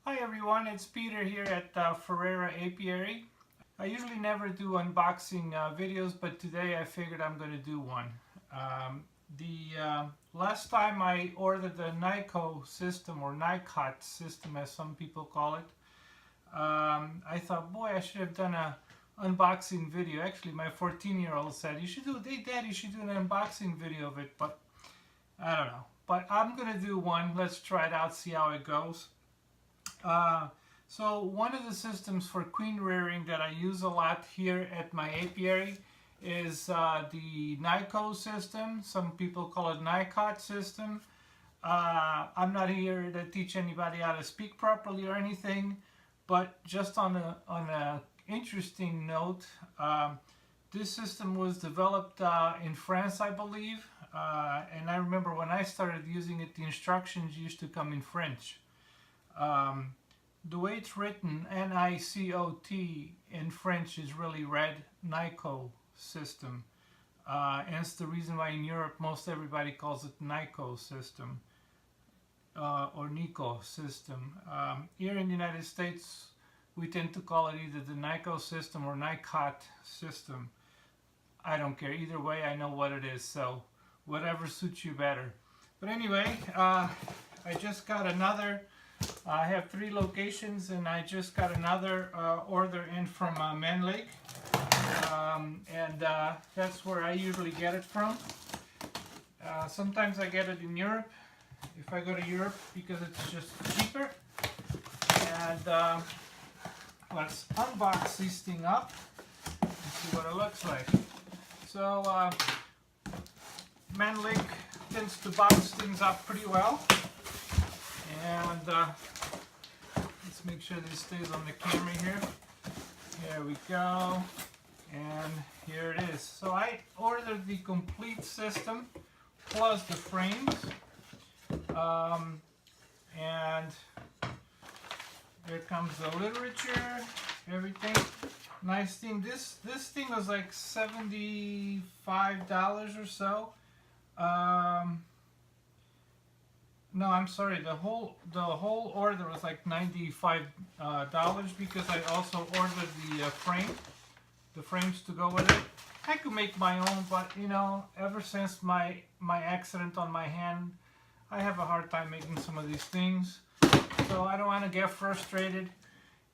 Hi everyone, it's Peter here at Ferreira Apiary. I usually never do unboxing videos, but today I figured I'm going to do one. The last time I ordered the Nicot system, or Nicot system as some people call it, I thought, boy, I should have done a unboxing video. Actually, my 14-year-old said, hey Dad, you should do an unboxing video of it, but I don't know. But I'm going to do one. Let's try it out, see how it goes. So one of the systems for queen rearing that I use a lot here at my apiary is the Nicot system. Some people call it Nicot system. I'm not here to teach anybody how to speak properly or anything, but just on a interesting note, this system was developed in France, I believe, and I remember when I started using it, the instructions used to come in French. The way it's written, N-I-C-O-T, in French is really read Nicot system. And it's the reason why in Europe most everybody calls it Nicot system or Nicot system. Here in the United States we tend to call it either the Nicot system or Nicot system. I don't care. Either way, I know what it is, so whatever suits you better. But anyway, I just got another. I have 3 locations, and I just got another order in from Man Lake, and that's where I usually get it from. Sometimes I get it in Europe, if I go to Europe, because it's just cheaper. And let's unbox this thing up and see what it looks like. So Man Lake tends to box things up pretty well. And let's make sure this stays on the camera here. Here we go. And here it is. So I ordered the complete system plus the frames. And there comes the literature, everything. Nice thing. This thing was like $75 or so. No, I'm sorry. The whole order was like $95 because I also ordered the frames to go with it. I could make my own, but you know, ever since my accident on my hand, I have a hard time making some of these things. So I don't want to get frustrated.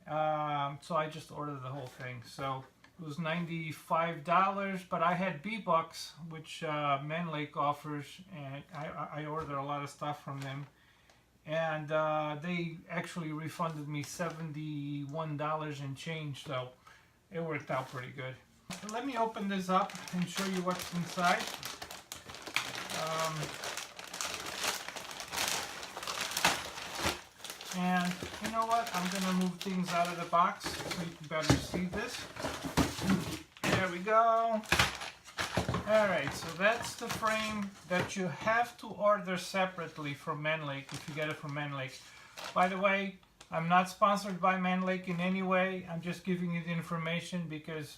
So I just ordered the whole thing. So it was $95, but I had B-Bucks, which Man Lake offers, and I ordered a lot of stuff from them, and they actually refunded me $71 and change, so it worked out pretty good. So let me open this up and show you what's inside. And you know what? I'm going to move things out of the box so you can better see this. There we go. Alright, so that's the frame that you have to order separately from Man Lake if you get it from Man Lake. By the way, I'm not sponsored by Man Lake in any way. I'm just giving you the information because,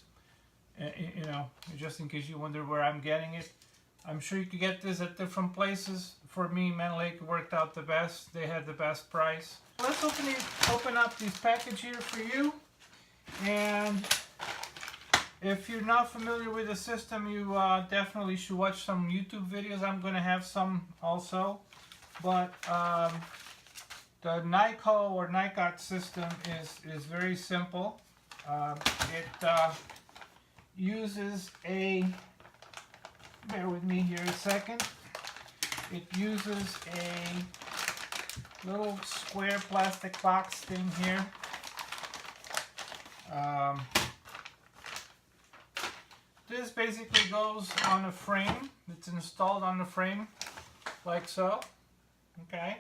you know, just in case you wonder where I'm getting it. I'm sure you could get this at different places. For me, Man Lake worked out the best. They had the best price. Let's open up this package here for you. And if you're not familiar with the system, you definitely should watch some YouTube videos. I'm going to have some also. But the Nicot or Nicot system is very simple. It uses a, bear with me here a second, it uses a little square plastic box thing here. This basically goes on a frame. It's installed on the frame like so. Okay.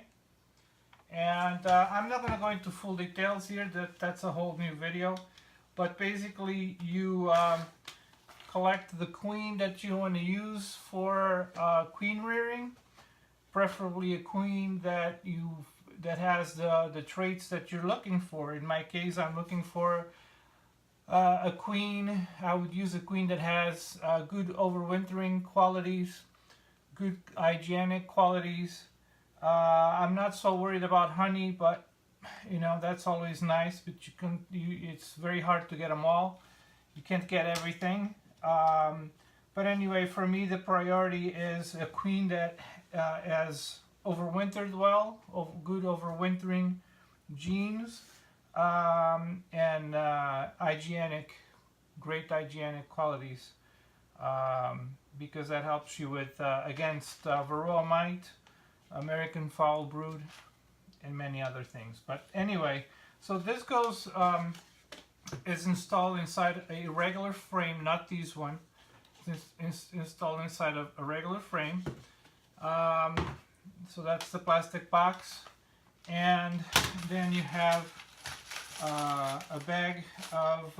And I'm not going to go into full details here. That's a whole new video. But basically you collect the queen that you want to use for queen rearing. Preferably a queen that has the traits that you're looking for. In my case, I'm looking for a queen. I would use a queen that has good overwintering qualities, good hygienic qualities. I'm not so worried about honey, but you know, that's always nice, but it's very hard to get them all. You can't get everything. But anyway, for me, the priority is a queen that has overwintered well, good overwintering genes, and great hygienic qualities, because that helps you with against varroa mite, American foul brood, and many other things. But anyway, so this goes is installed inside a regular frame, not these one. It's installed inside of a regular frame. So that's the plastic box, and then you have a bag of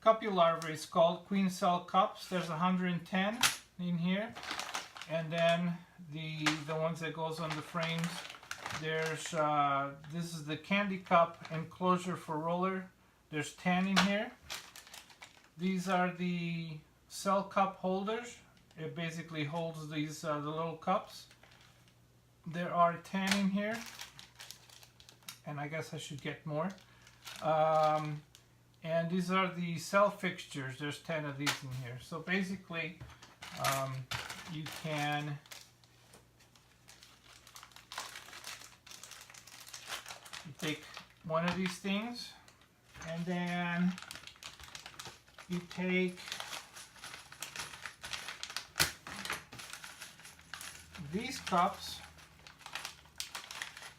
cuppy larvae. It's called queen cell cups. There's 110 in here, and then the ones that goes on the frames. There's this is the candy cup enclosure for roller. There's 10 in here. These are the cell cup holders. It basically holds these the little cups. There are 10 in here, and I guess I should get more. And these are the cell fixtures. There's 10 of these in here. So basically, you can take one of these things, and then you take these cups.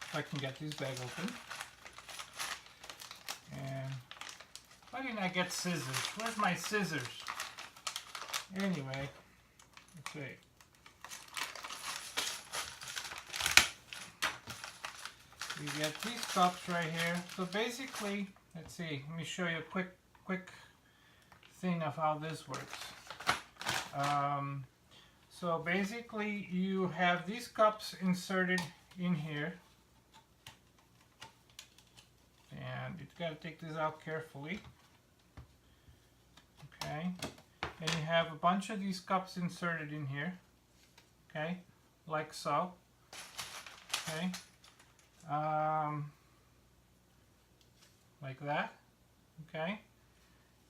If I can get this bag open. And why didn't I get scissors? Where's my scissors? Anyway, let's see. You get these cups right here. So basically, let's see. Let me show you a quick thing of how this works. So basically, you have these cups inserted in here. And you've got to take this out carefully. Okay. And you have a bunch of these cups inserted in here. Okay. Like so. Okay. Like that. Okay.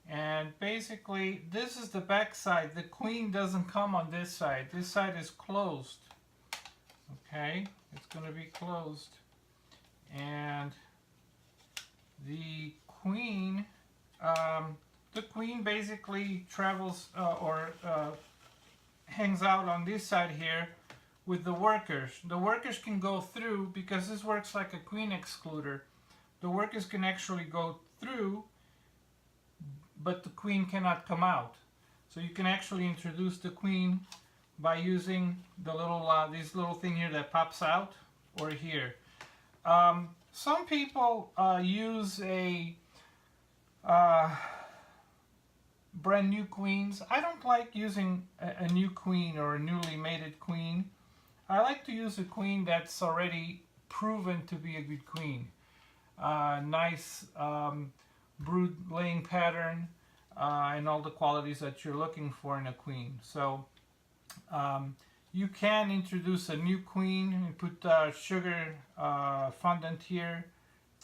And basically, this is the back side. The queen doesn't come on this side. This side is closed. Okay. It's going to be closed. And the queen basically travels or hangs out on this side here with the workers. The workers can go through, because this works like a queen excluder. The workers can actually go through, but the queen cannot come out. So you can actually introduce the queen by using the little this little thing here that pops out, or here. Some people use a brand new queens. I don't like using a new queen or a newly mated queen. I like to use a queen that's already proven to be a good queen. Nice brood laying pattern, and all the qualities that you're looking for in a queen. So you can introduce a new queen and put sugar fondant here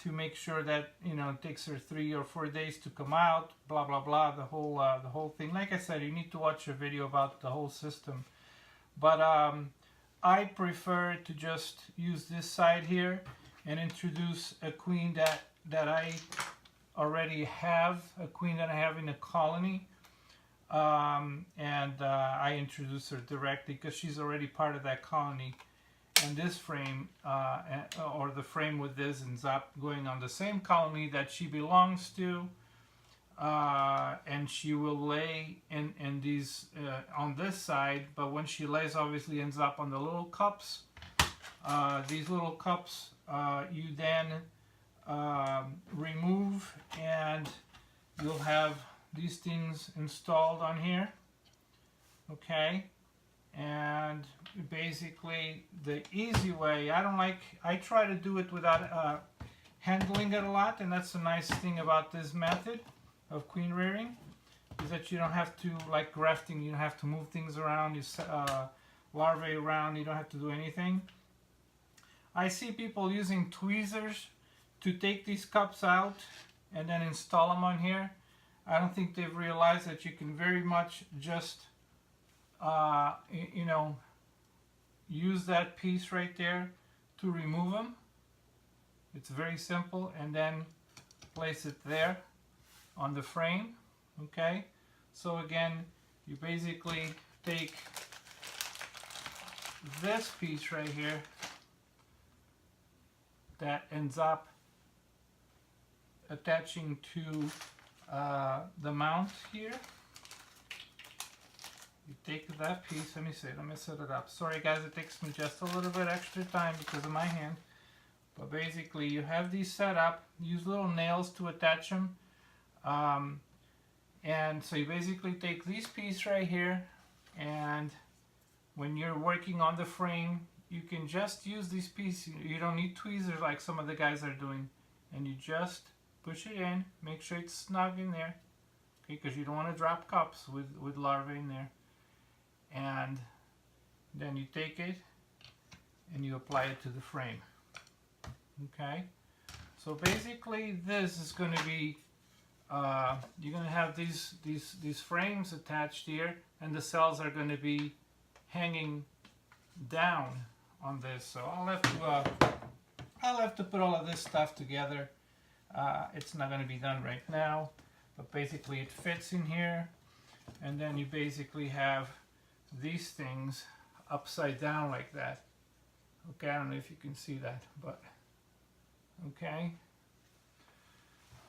to make sure that, you know, it takes her 3 or 4 days to come out, blah blah blah, the whole thing. Like I said, you need to watch a video about the whole system. But I prefer to just use this side here and introduce a queen that I already have, a queen that I have in a colony. I introduce her directly because she's already part of that colony, and this frame or the frame with this ends up going on the same colony that she belongs to, and she will lay in these on this side, but when she lays, obviously ends up on the little cups. These little cups you then remove, and you'll have these things installed on here. Okay, and basically the easy way, I try to do it without handling it a lot, and that's the nice thing about this method of queen rearing, is that you don't have to, like grafting, you don't have to move things around, you larvae around, you don't have to do anything. I see people using tweezers to take these cups out and then install them on here. I don't think they've realized that you can very much just you know, use that piece right there to remove them. It's very simple, and then place it there on the frame. Okay, so again, you basically take this piece right here that ends up attaching to the mount here. You take that piece, let me set it up. Sorry guys, it takes me just a little bit extra time because of my hand. But basically you have these set up, use little nails to attach them. And so you basically take this piece right here, and when you're working on the frame, you can just use this piece. You don't need tweezers like some of the guys are doing. And you just push it in, make sure it's snug in there, okay, because you don't want to drop cups with larvae in there. And then you take it and you apply it to the frame. Okay, so basically this is going to be you're going to have these frames attached here, and the cells are going to be hanging down on this. So I'll have to put all of this stuff together. It's not going to be done right now, but basically it fits in here, and then you basically have these things upside down like that. Okay, I don't know if you can see that, but okay.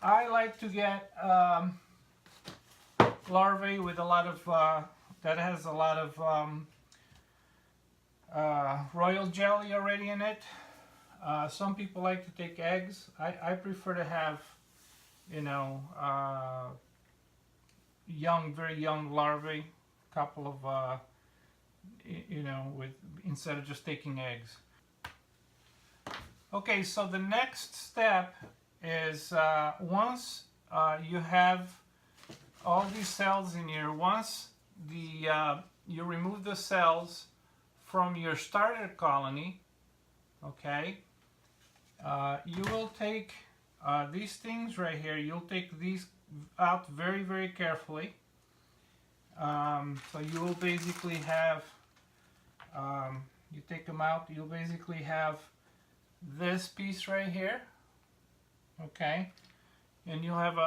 I like to get larvae with a lot of that has a lot of royal jelly already in it. Some people like to take eggs. I prefer to have, you know, very young larvae, couple of you know, instead of just taking eggs. Okay, so the next step is once you have all these cells in here, once you remove the cells from your starter colony, okay, you will take these things right here, you'll take these out very, very carefully. So you will basically have, you take them out, you'll basically have this piece right here, okay, and you'll have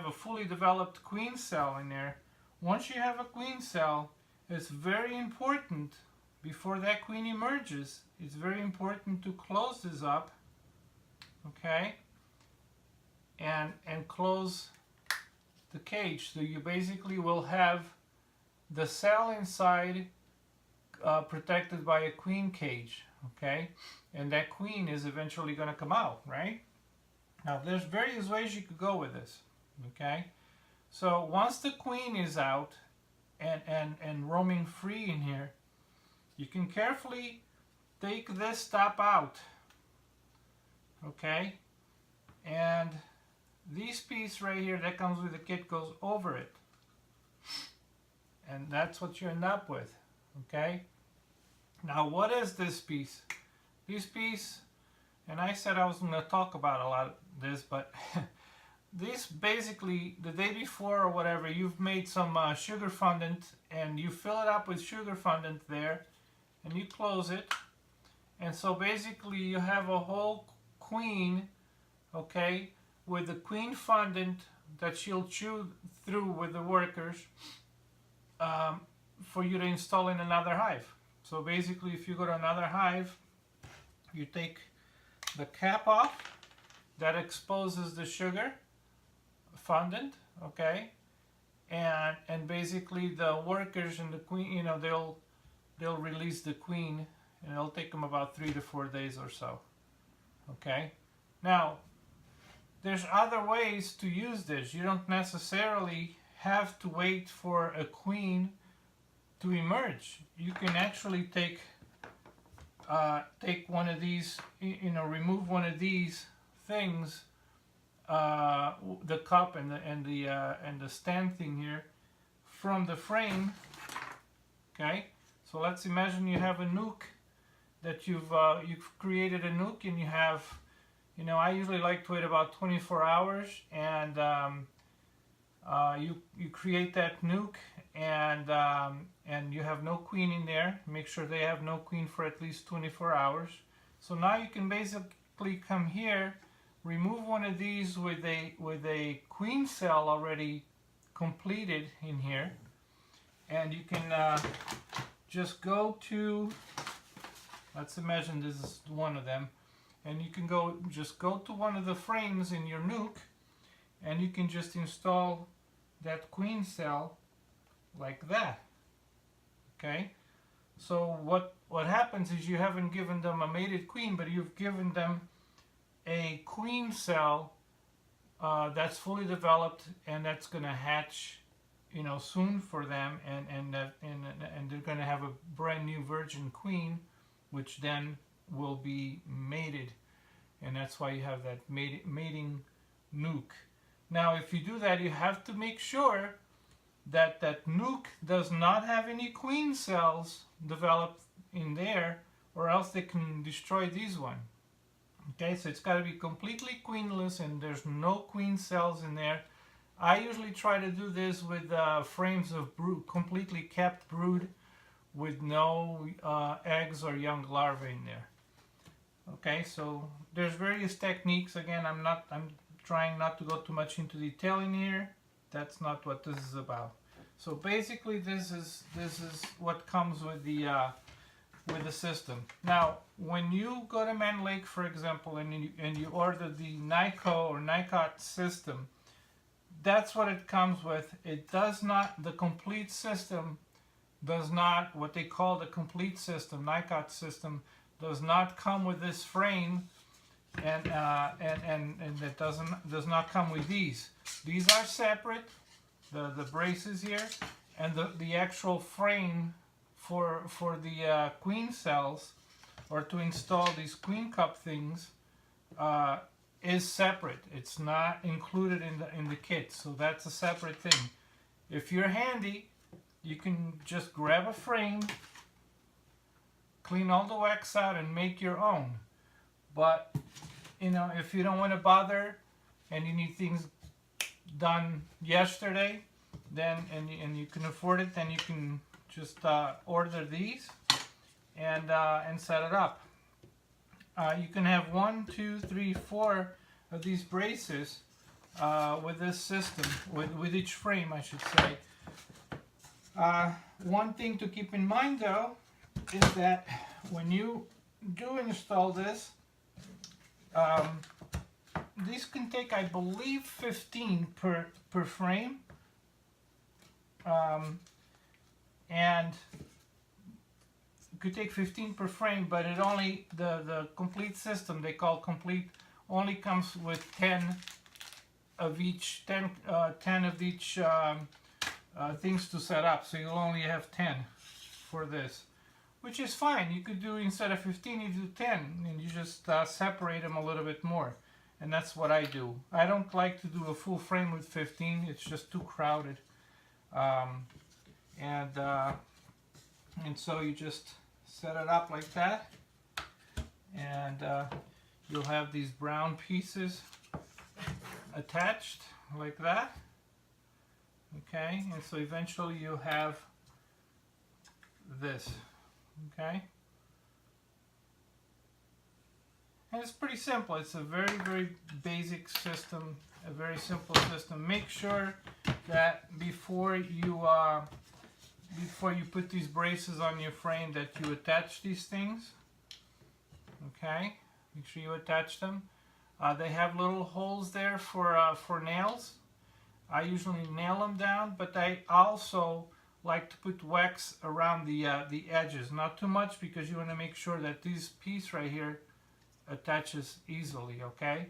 a fully developed queen cell in there. Once you have a queen cell, it's very important, before that queen emerges, it's very important to close this up, okay, and close the cage. So you basically will have the cell inside protected by a queen cage, okay, and that queen is eventually going to come out, right? Now there's various ways you could go with this, okay. So once the queen is out and roaming free in here, you can carefully take this top out, okay, and this piece right here that comes with the kit goes over it, and that's what you end up with, okay. Now what is this piece? This piece, and I said I was going to talk about a lot of this, but this basically, the day before or whatever, you've made some sugar fondant, and you fill it up with sugar fondant there, and you close it, and so basically you have a whole queen, okay, with the queen fondant that she'll chew through with the workers for you to install in another hive. So basically, if you go to another hive, you take the cap off that exposes the sugar fondant, okay, and basically the workers and the queen, you know, they'll release the queen, and it'll take them about 3 to 4 days or so, okay. Now there's other ways to use this. You don't necessarily have to wait for a queen to emerge. You can actually take one of these, you know, remove one of these things, the cup and the stand thing here, from the frame. Okay, so let's imagine you have a nuke that you've created a nuke, and you have, You know, I usually like to wait about 24 hours, and you create that nuke, and you have no queen in there. Make sure they have no queen for at least 24 hours. So now you can basically come here, remove one of these with a queen cell already completed in here, and you can just go to, let's imagine this is one of them, and you can just go to one of the frames in your nuke, and you can just install that queen cell like that. Okay, so what happens is you haven't given them a mated queen, but you've given them a queen cell that's fully developed, and that's going to hatch, you know, soon for them, and they're going to have a brand new virgin queen, which then will be mated, and that's why you have that mating nuke. Now, if you do that, you have to make sure that that nuke does not have any queen cells developed in there, or else they can destroy these one. Okay, so it's got to be completely queenless, and there's no queen cells in there. I usually try to do this with frames of brood, completely kept brood, with no eggs or young larvae in there. Okay, so there's various techniques. Again, I'm trying not to go too much into detail in here. That's not what this is about. So basically, this is what comes with the system. Now, when you go to Mann Lake, for example, and you order the Nicot or Nicot system, that's what it comes with. It does not, the complete system does not, what they call the complete system, Nicot system, does not come with this frame, and it does not come with these. These are separate, the braces here, and the actual frame for the queen cells, or to install these queen cup things, is separate. It's not included in the kit, so that's a separate thing. If you're handy, you can just grab a frame, clean all the wax out, and make your own. But you know, if you don't want to bother and you need things done yesterday, then and you can afford it, then you can just order these and set it up. You can have 1, 2, 3, 4 of these braces with this system, with each frame, I should say. One thing to keep in mind, though, is that when you do install this, these can take, I believe, 15 per frame, and it could take 15 per frame, but it only, the complete system, they call complete, only comes with 10 of each, 10 of each things to set up, so you'll only have 10 for this, which is fine. You could do, instead of 15, you do 10, and you just separate them a little bit more, and that's what I do. I don't like to do a full frame with 15, it's just too crowded, and so you just set it up like that, and you'll have these brown pieces attached like that. Okay, and so eventually you'll have this. Okay, and it's pretty simple. It's a very, very basic system, a very simple system. Make sure that before you put these braces on your frame, that you attach these things. Okay, make sure you attach them. They have little holes there for nails. I usually nail them down, but I also like to put wax around the edges. Not too much, because you want to make sure that this piece right here attaches easily. Okay.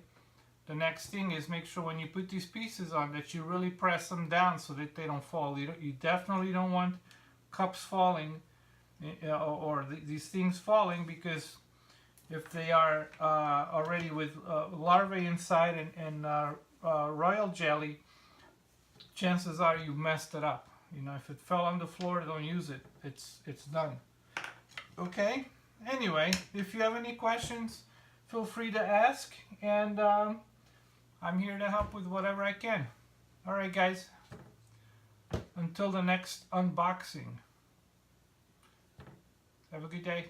The next thing is, make sure when you put these pieces on that you really press them down so that they don't fall. You definitely don't want cups falling, or these things falling, because if they are already with larvae inside and royal jelly, chances are you messed it up. You know, if it fell on the floor, don't use it. It's done. Okay. Anyway, if you have any questions, feel free to ask, and I'm here to help with whatever I can. Alright guys, until the next unboxing, have a good day.